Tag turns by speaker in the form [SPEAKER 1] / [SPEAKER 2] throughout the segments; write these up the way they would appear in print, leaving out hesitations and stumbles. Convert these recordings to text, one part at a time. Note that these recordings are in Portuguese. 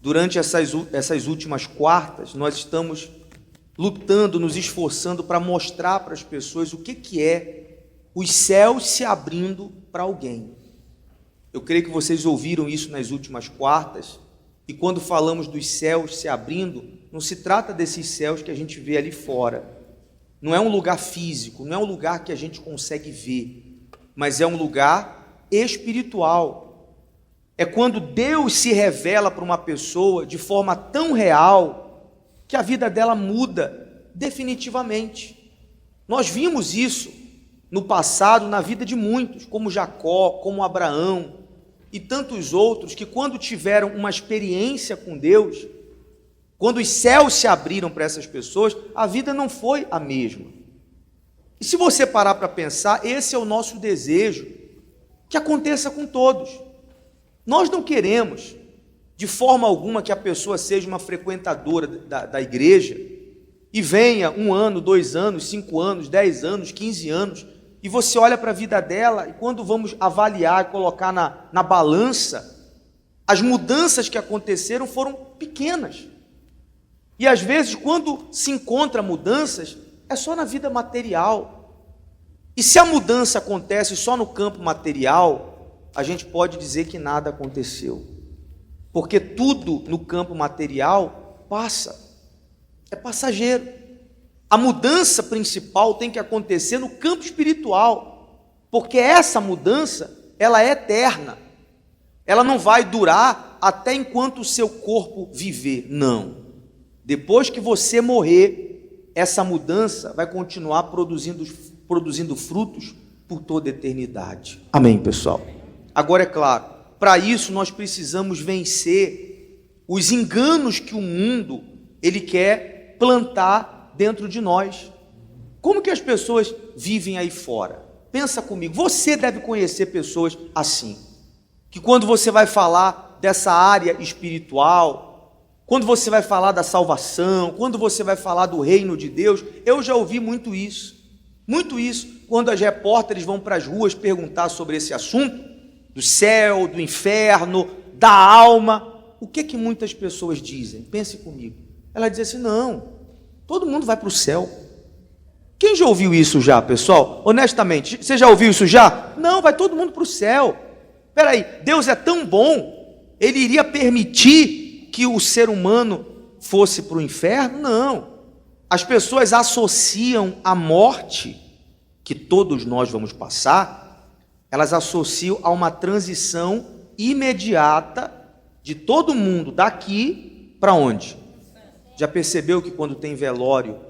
[SPEAKER 1] Durante essas últimas quartas, nós estamos lutando, nos esforçando para mostrar para as pessoas o que é os céus se abrindo para alguém. Eu creio que vocês ouviram isso nas últimas quartas, e quando falamos dos céus se abrindo, não se trata desses céus que a gente vê ali fora. Não é um lugar físico, não é um lugar que a gente consegue ver, mas é um lugar espiritual. É quando Deus se revela para uma pessoa de forma tão real que a vida dela muda definitivamente. Nós vimos isso no passado na vida de muitos, como Jacó, como Abraão e tantos outros, que quando tiveram uma experiência com Deus, quando os céus se abriram para essas pessoas, a vida não foi a mesma. E se você parar para pensar, esse é o nosso desejo, que aconteça com todos. Nós não queremos, de forma alguma, que a pessoa seja uma frequentadora da igreja e venha 1 ano, 2 anos, 5 anos, 10 anos, 15 anos, e você olha para a vida dela, e quando vamos avaliar, colocar na balança, as mudanças que aconteceram foram pequenas. E às vezes, quando se encontra mudanças, é só na vida material. E se a mudança acontece só no campo material, a gente pode dizer que nada aconteceu. Porque tudo no campo material passa, é passageiro. A mudança principal tem que acontecer no campo espiritual, porque essa mudança, ela é eterna. Ela não vai durar até enquanto o seu corpo viver, não. Depois que você morrer, essa mudança vai continuar produzindo frutos por toda a eternidade. Amém, pessoal? Agora, é claro, para isso nós precisamos vencer os enganos que o mundo ele quer plantar dentro de nós. Como que as pessoas vivem aí fora? Pensa comigo, você deve conhecer pessoas assim, que quando você vai falar dessa área espiritual, quando você vai falar da salvação, quando você vai falar do reino de Deus, eu já ouvi muito isso, quando as repórteres vão para as ruas perguntar sobre esse assunto, do céu, do inferno, da alma, o que muitas pessoas dizem? Pense comigo, ela diz assim, não, todo mundo vai para o céu. Quem já ouviu isso já, pessoal? Honestamente, você já ouviu isso já? Não, vai todo mundo para o céu. Espera aí, Deus é tão bom, Ele iria permitir que o ser humano fosse para o inferno? Não. As pessoas associam a morte, que todos nós vamos passar, elas associam a uma transição imediata de todo mundo daqui para onde? Já percebeu que quando tem velório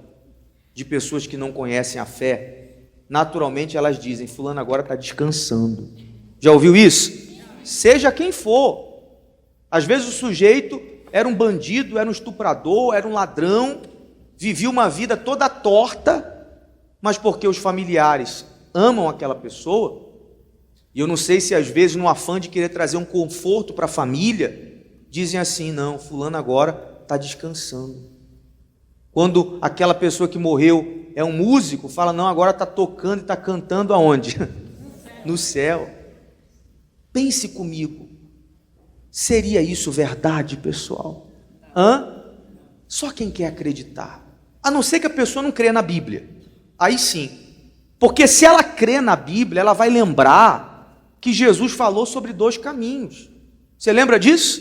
[SPEAKER 1] de pessoas que não conhecem a fé, naturalmente elas dizem, fulano agora está descansando. Já ouviu isso? Seja quem for. Às vezes o sujeito era um bandido, era um estuprador, era um ladrão, vivia uma vida toda torta, mas porque os familiares amam aquela pessoa, e eu não sei se às vezes no afã de querer trazer um conforto para a família, dizem assim, não, fulano agora está descansando. Quando aquela pessoa que morreu é um músico, fala, não, agora está tocando e está cantando aonde? No céu. Pense comigo, seria isso verdade, pessoal? Só quem quer acreditar, a não ser que a pessoa não crê na Bíblia, aí sim, porque se ela crê na Bíblia, ela vai lembrar que Jesus falou sobre 2 caminhos. Você lembra disso?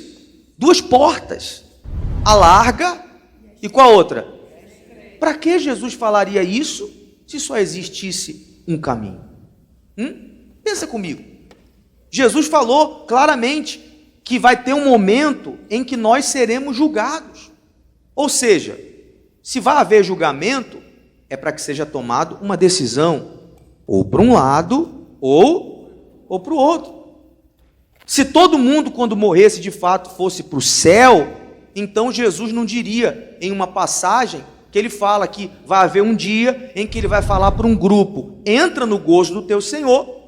[SPEAKER 1] 2 portas, a larga e qual a outra? Para que Jesus falaria isso se só existisse um caminho? Pensa comigo. Jesus falou claramente que vai ter um momento em que nós seremos julgados. Ou seja, se vai haver julgamento, é para que seja tomada uma decisão, ou para um lado, ou para o outro. Se todo mundo, quando morresse, de fato fosse para o céu, então Jesus não diria em uma passagem que ele fala que vai haver um dia em que ele vai falar para um grupo, entra no gozo do teu Senhor,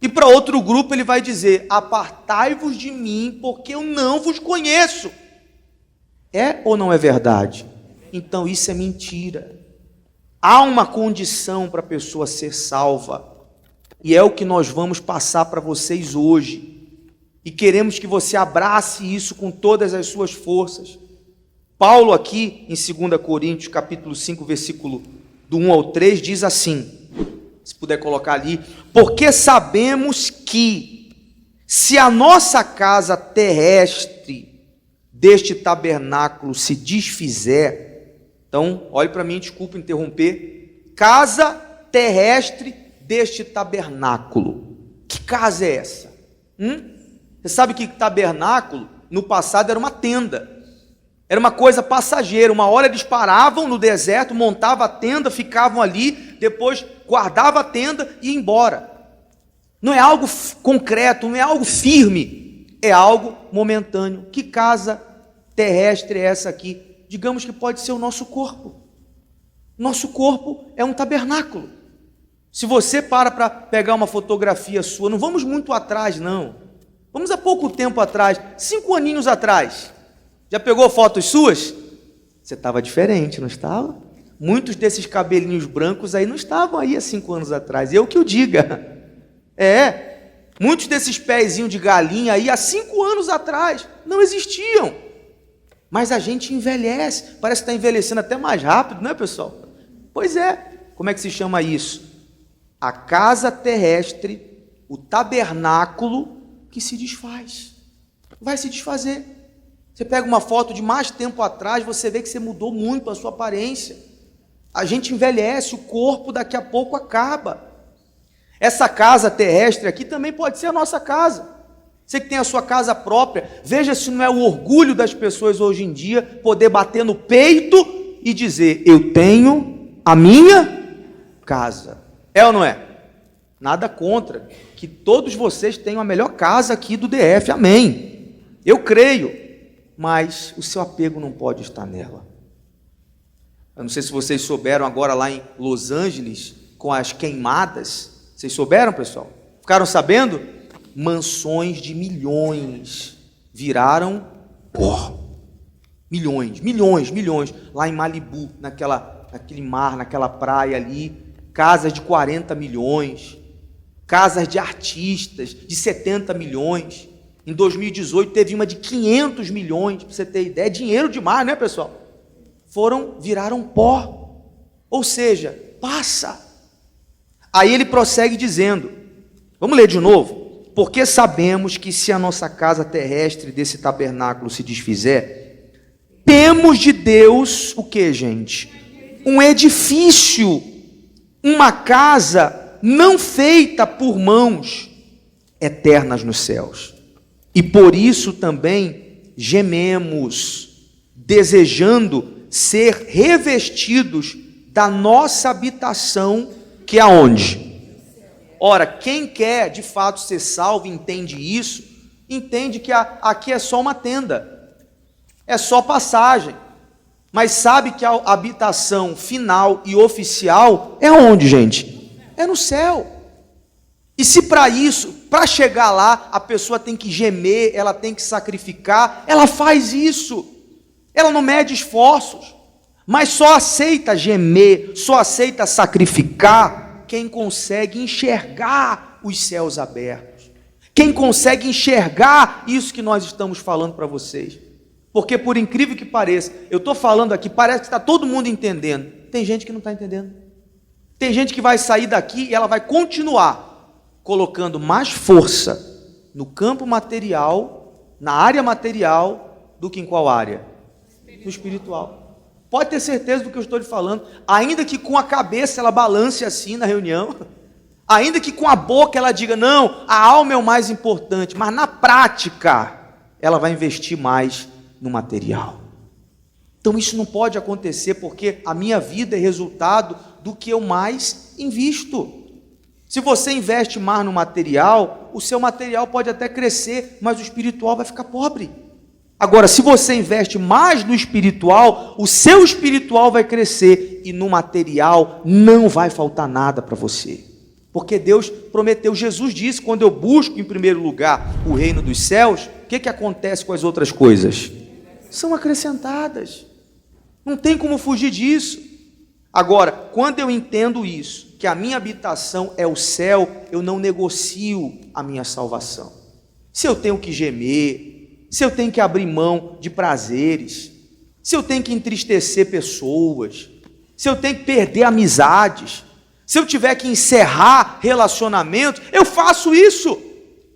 [SPEAKER 1] e para outro grupo ele vai dizer, apartai-vos de mim, porque eu não vos conheço. É ou não é verdade? Então isso é mentira. Há uma condição para a pessoa ser salva, e é o que nós vamos passar para vocês hoje. E queremos que você abrace isso com todas as suas forças. Paulo aqui, em 2 Coríntios, capítulo 5, versículo do 1 ao 3, diz assim, se puder colocar ali, porque sabemos que, se a nossa casa terrestre deste tabernáculo se desfizer, então, olhe para mim, desculpa interromper, casa terrestre deste tabernáculo. Que casa é essa? Você sabe que tabernáculo, no passado, era uma tenda. Era uma coisa passageira. Uma hora eles paravam no deserto, montavam a tenda, ficavam ali, depois guardavam a tenda e iam embora. Não é algo concreto, não é algo firme, é algo momentâneo. Que casa terrestre é essa aqui? Digamos que pode ser o nosso corpo. Nosso corpo é um tabernáculo. Se você para pegar uma fotografia sua, não vamos muito atrás, não. Vamos há pouco tempo atrás, 5 aninhos atrás. Já pegou fotos suas? Você estava diferente, não estava? Muitos desses cabelinhos brancos aí não estavam aí há 5 anos atrás. Eu que o diga. Muitos desses pezinhos de galinha aí há 5 anos atrás não existiam. Mas a gente envelhece, parece que está envelhecendo até mais rápido, não é, pessoal? Pois é. Como é que se chama isso? A casa terrestre, o tabernáculo que se desfaz. Vai se desfazer. Você pega uma foto de mais tempo atrás, você vê que você mudou muito a sua aparência. A gente envelhece, o corpo daqui a pouco acaba. Essa casa terrestre aqui também pode ser a nossa casa. Você que tem a sua casa própria, veja se não é o orgulho das pessoas hoje em dia poder bater no peito e dizer, eu tenho a minha casa. É ou não é? Nada contra que todos vocês tenham a melhor casa aqui do DF, amém. Eu creio, mas o seu apego não pode estar nela. Eu não sei se vocês souberam agora lá em Los Angeles, com as queimadas, vocês souberam, pessoal? Ficaram sabendo? Mansões de milhões viraram pó. Milhões, lá em Malibu, naquele mar, naquela praia ali, casas de 40 milhões, casas de artistas de 70 milhões, em 2018 teve uma de 500 milhões, para você ter ideia, é dinheiro demais, né, pessoal? Viraram pó, ou seja, passa. Aí ele prossegue dizendo, vamos ler de novo, porque sabemos que se a nossa casa terrestre desse tabernáculo se desfizer, temos de Deus, o que, gente? Um edifício, uma casa não feita por mãos, eternas nos céus. E por isso também gememos, desejando ser revestidos da nossa habitação, que é aonde? Ora, quem quer de fato ser salvo, entende isso, entende que aqui é só uma tenda, é só passagem, mas sabe que a habitação final e oficial é onde, gente? É no céu. E se para isso, para chegar lá, a pessoa tem que gemer, ela tem que sacrificar, ela faz isso. Ela não mede esforços, mas só aceita gemer, só aceita sacrificar quem consegue enxergar os céus abertos. Quem consegue enxergar isso que nós estamos falando para vocês. Porque por incrível que pareça, eu estou falando aqui, parece que está todo mundo entendendo. Tem gente que não está entendendo. Tem gente que vai sair daqui e ela vai continuar colocando mais força no campo material, na área material, do que em qual área? No espiritual. Pode ter certeza do que eu estou lhe falando, ainda que com a cabeça ela balance assim na reunião, ainda que com a boca ela diga, não, a alma é o mais importante, mas na prática, ela vai investir mais no material. Então isso não pode acontecer, porque a minha vida é resultado do que eu mais invisto. Se você investe mais no material, o seu material pode até crescer, mas o espiritual vai ficar pobre. Agora, se você investe mais no espiritual, o seu espiritual vai crescer e no material não vai faltar nada para você. Porque Deus prometeu, Jesus disse, quando eu busco em primeiro lugar o reino dos céus, o que acontece com as outras coisas? São acrescentadas. Não tem como fugir disso. Agora, quando eu entendo isso, que a minha habitação é o céu, eu não negocio a minha salvação. se eu tenho que gemer, se eu tenho que abrir mão de prazeres, se eu tenho que entristecer pessoas, se eu tenho que perder amizades, se eu tiver que encerrar relacionamentos, eu faço isso,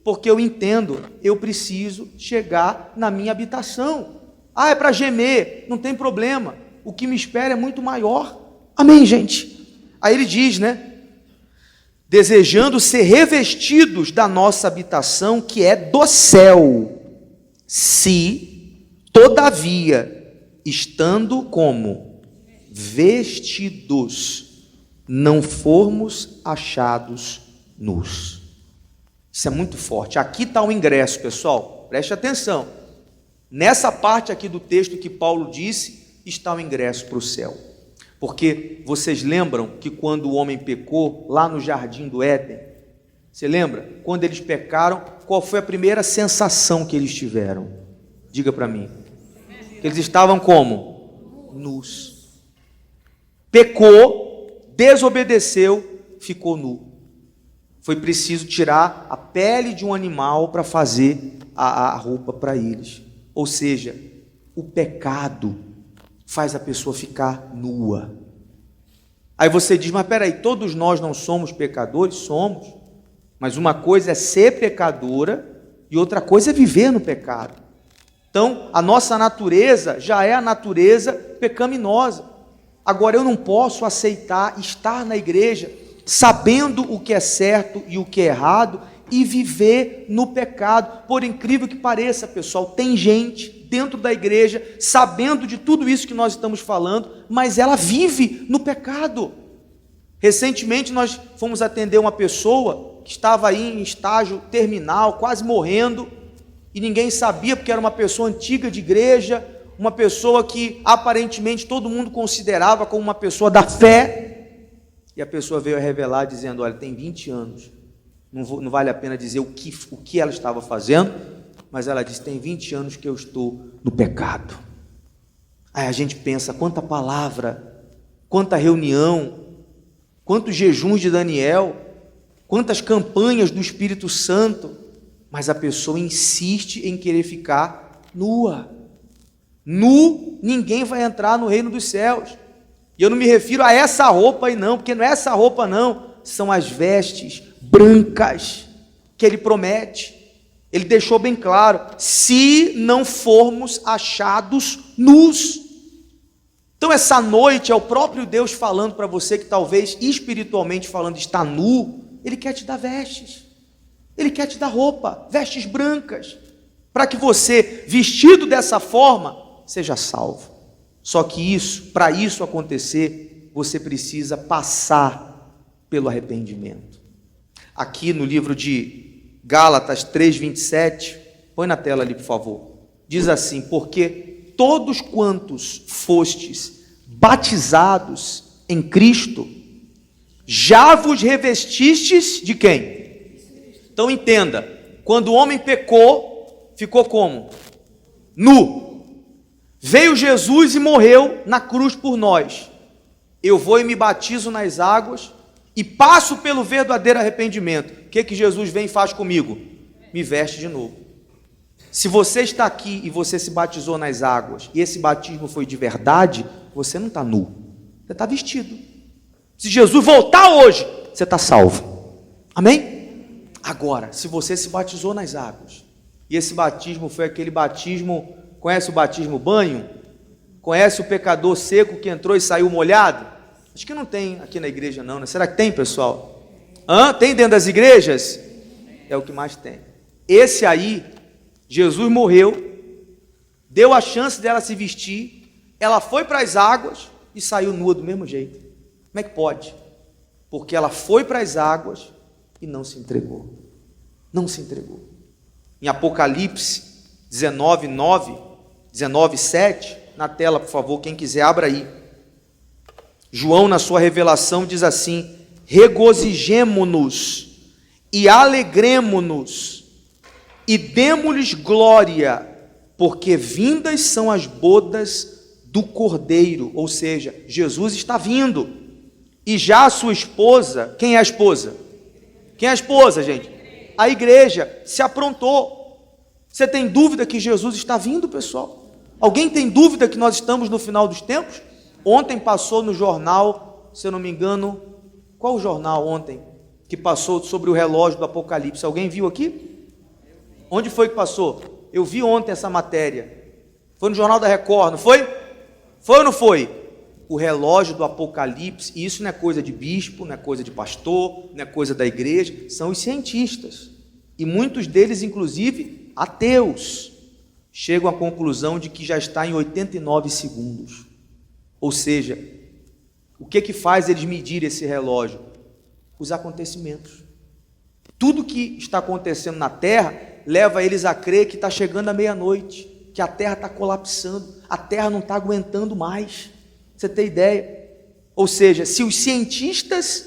[SPEAKER 1] porque eu entendo, eu preciso chegar na minha habitação. Ah, é para gemer, não tem problema, o que me espera é muito maior. Amém, gente? Aí ele diz, né? Desejando ser revestidos da nossa habitação, que é do céu, se, todavia, estando como vestidos, não formos achados nus. Isso é muito forte. Aqui está o ingresso, pessoal, preste atenção. Nessa parte aqui do texto que Paulo disse, está o ingresso para o céu. Porque vocês lembram que quando o homem pecou, lá no jardim do Éden, você lembra? Quando eles pecaram, qual foi a primeira sensação que eles tiveram? Diga para mim. Eles estavam como? Nus. Pecou, desobedeceu, ficou nu. Foi preciso tirar a pele de um animal para fazer a roupa para eles. Ou seja, o pecado faz a pessoa ficar nua. Aí você diz, mas peraí, todos nós não somos pecadores? Somos. Mas uma coisa é ser pecadora e outra coisa é viver no pecado. Então, a nossa natureza já é a natureza pecaminosa. Agora, eu não posso aceitar estar na igreja sabendo o que é certo e o que é errado e viver no pecado. Por incrível que pareça, pessoal, tem gente dentro da igreja, sabendo de tudo isso que nós estamos falando, mas ela vive no pecado. Recentemente nós fomos atender uma pessoa que estava aí em estágio terminal, quase morrendo, e ninguém sabia, porque era uma pessoa antiga de igreja, uma pessoa que aparentemente todo mundo considerava como uma pessoa da fé, e a pessoa veio a revelar dizendo, olha, tem 20 anos, não vale a pena dizer o que ela estava fazendo, mas ela disse, tem 20 anos que eu estou no pecado. Aí a gente pensa, quanta palavra, quanta reunião, quantos jejuns de Daniel, quantas campanhas do Espírito Santo, mas a pessoa insiste em querer ficar nua. Nu, ninguém vai entrar no reino dos céus. E eu não me refiro a essa roupa aí não, porque não é essa roupa não, são as vestes brancas que ele promete. Ele deixou bem claro, se não formos achados nus. Então essa noite é o próprio Deus falando para você que talvez espiritualmente falando está nu, Ele quer te dar vestes, Ele quer te dar roupa, vestes brancas, para que você, vestido dessa forma, seja salvo. Só que para isso acontecer, você precisa passar pelo arrependimento. Aqui no livro de Gálatas 3:27, põe na tela ali por favor, diz assim, porque todos quantos fostes batizados em Cristo, já vos revestistes de quem? Então entenda, quando o homem pecou, ficou como? Nu. Veio Jesus e morreu na cruz por nós. Eu vou e me batizo nas águas e passo pelo verdadeiro arrependimento. O que Jesus vem e faz comigo? Me veste de novo. Se você está aqui e você se batizou nas águas, e esse batismo foi de verdade, você não está nu, você está vestido. Se Jesus voltar hoje, você está salvo. Amém? Agora, se você se batizou nas águas, e esse batismo foi aquele batismo, conhece o batismo banho? Conhece o pecador seco que entrou e saiu molhado? Acho que não tem aqui na igreja não, né? Será que tem, pessoal? Tem dentro das igrejas? É o que mais tem. Esse aí, Jesus morreu, deu a chance dela se vestir, ela foi para as águas e saiu nua do mesmo jeito. Como é que pode? Porque ela foi para as águas e não se entregou. Não se entregou. Em Apocalipse 19:9, 19:7, na tela, por favor, quem quiser, abra aí. João, na sua revelação, diz assim, regozijemo-nos e alegremo-nos e demo-lhes glória, porque vindas são as bodas do Cordeiro, ou seja, Jesus está vindo, e já a sua esposa, quem é a esposa? Quem é a esposa, gente? A igreja se aprontou, Você tem dúvida que Jesus está vindo, pessoal? Alguém tem dúvida que nós estamos no final dos tempos? Ontem passou no jornal, se eu não me engano, qual o jornal ontem que passou sobre o relógio do Apocalipse? Alguém viu aqui? Onde foi que passou? Eu vi ontem essa matéria. Foi no Jornal da Record, não foi? Foi ou não foi? O relógio do Apocalipse, e isso não é coisa de bispo, não é coisa de pastor, não é coisa da igreja, são os cientistas. E muitos deles, inclusive, ateus, chegam à conclusão de que já está em 89 segundos. Ou seja, o que faz eles medirem esse relógio? Os acontecimentos. Tudo que está acontecendo na Terra leva eles a crer que está chegando a meia-noite, que a Terra está colapsando, a Terra não está aguentando mais. Você tem ideia? Ou seja, se os cientistas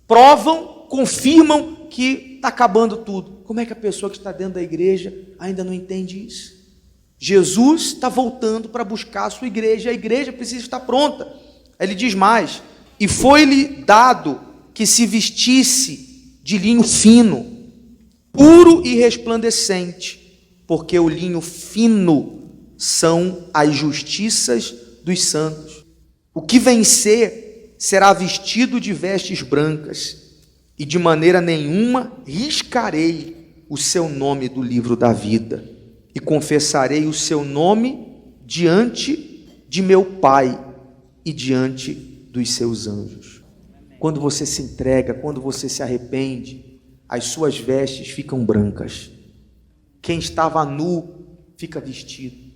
[SPEAKER 1] provam, confirmam que está acabando tudo, como é que a pessoa que está dentro da igreja ainda não entende isso? Jesus está voltando para buscar a sua igreja, a igreja precisa estar pronta. Ele diz mais: e foi-lhe dado que se vestisse de linho fino, puro e resplandecente, porque o linho fino são as justiças dos santos. O que vencer será vestido de vestes brancas, e de maneira nenhuma riscarei o seu nome do livro da vida, e confessarei o seu nome diante de meu Pai e diante dos seus anjos. Quando você se entrega, quando você se arrepende, as suas vestes ficam brancas. Quem estava nu fica vestido.